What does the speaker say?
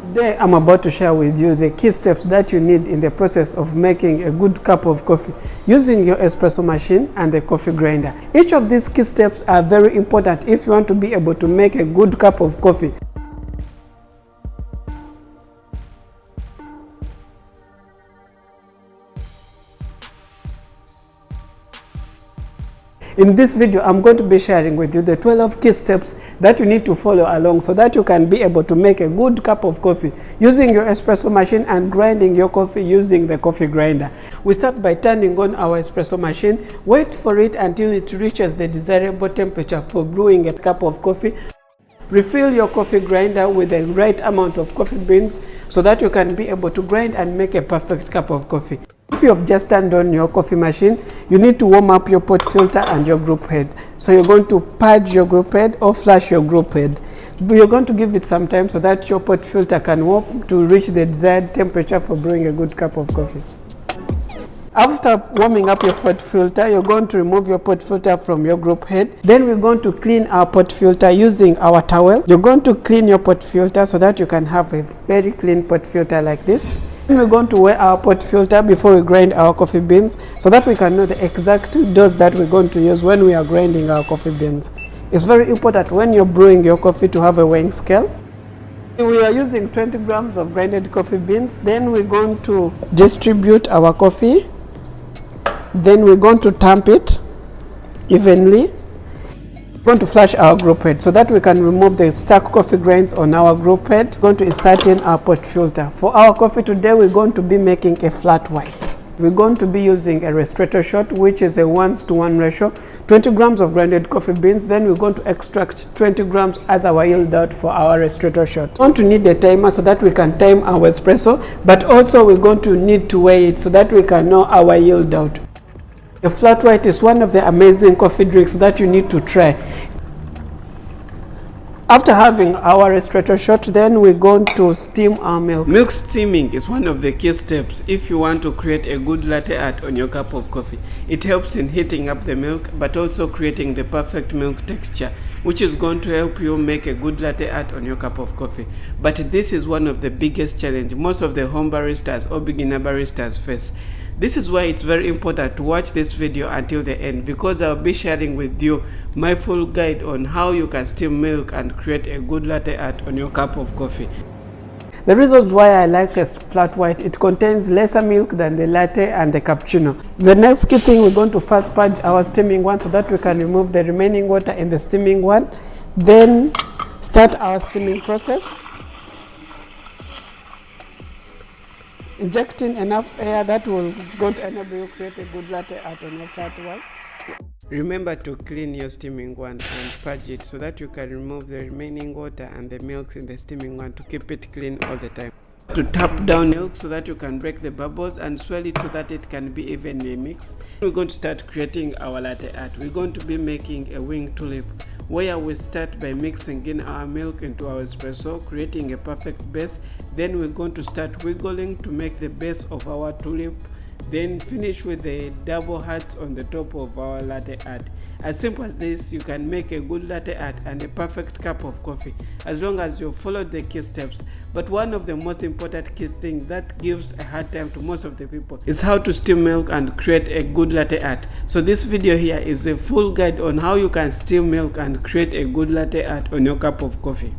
Today I'm about to share with you the key steps that you need in the process of making a good cup of coffee using your espresso machine and the coffee grinder. Each of these key steps are very important if you want to be able to make a good cup of coffee. In this video, I'm going to be sharing with you the 12 key steps that you need to follow along so that you can be able to make a good cup of coffee using your espresso machine and grinding your coffee using the coffee grinder. We start by turning on our espresso machine, wait for it until it reaches the desirable temperature for brewing a cup of coffee. Refill your coffee grinder with the right amount of coffee beans so that you can be able to grind and make a perfect cup of coffee. If you have just turned on your coffee machine, you need to warm up your pot filter and your group head. So you're going to purge your group head or flush your group head. You're going to give it some time so that your pot filter can warm to reach the desired temperature for brewing a good cup of coffee. After warming up your pot filter, you're going to remove your pot filter from your group head. Then we're going to clean our pot filter using our towel. You're going to clean your pot filter so that you can have a very clean pot filter like this. Then we're going to weigh our pot filter before we grind our coffee beans so that we can know the exact dose that we're going to use when we are grinding our coffee beans. It's very important when you're brewing your coffee to have a weighing scale. We are using 20 grams of grinded coffee beans. Then we're going to distribute our coffee. Then we're going to tamp it evenly. We're going to flush our group head so that we can remove the stuck coffee grains on our group head. We're going to insert in our pot filter. For our coffee today, we're going to be making a flat white. We're going to be using a ristretto shot, which is a 1:1 ratio. 20 grams of grinded coffee beans. Then we're going to extract 20 grams as our yield out for our ristretto shot. We're going to need a timer so that we can time our espresso, but also we're going to need to weigh it so that we can know our yield out. The flat white is one of the amazing coffee drinks that you need to try. After having our ristretto shot, then we're going to steam our milk. Milk steaming is one of the key steps if you want to create a good latte art on your cup of coffee. It helps in heating up the milk, but also creating the perfect milk texture, which is going to help you make a good latte art on your cup of coffee. But this is one of the biggest challenges most of the home baristas or beginner baristas face. This is why it's very important to watch this video until the end, because I'll be sharing with you my full guide on how you can steam milk and create a good latte art on your cup of coffee. The reasons why I like a flat white, it contains lesser milk than the latte and the cappuccino. The next key thing, we're going to first purge our steaming one so that we can remove the remaining water in the steaming one. Then start our steaming process. Injecting enough air that is going to enable you to create a good latte art on your flat white. Remember to clean your steaming one and purge it so that you can remove the remaining water and the milk in the steaming one to keep it clean all the time. To tap down milk so that you can break the bubbles and swirl it so that it can be evenly mixed. We're going to start creating our latte art. We're going to be making a wing tulip, where we start by mixing in our milk into our espresso, creating a perfect base. Then we're going to start wiggling to make the base of our tulip. Then finish with the double hearts on the top of our latte art. As simple as this, you can make a good latte art and a perfect cup of coffee as long as you follow the key steps. But one of the most important key things that gives a hard time to most of the people is how to steam milk and create a good latte art. So this video here is a full guide on how you can steam milk and create a good latte art on your cup of coffee.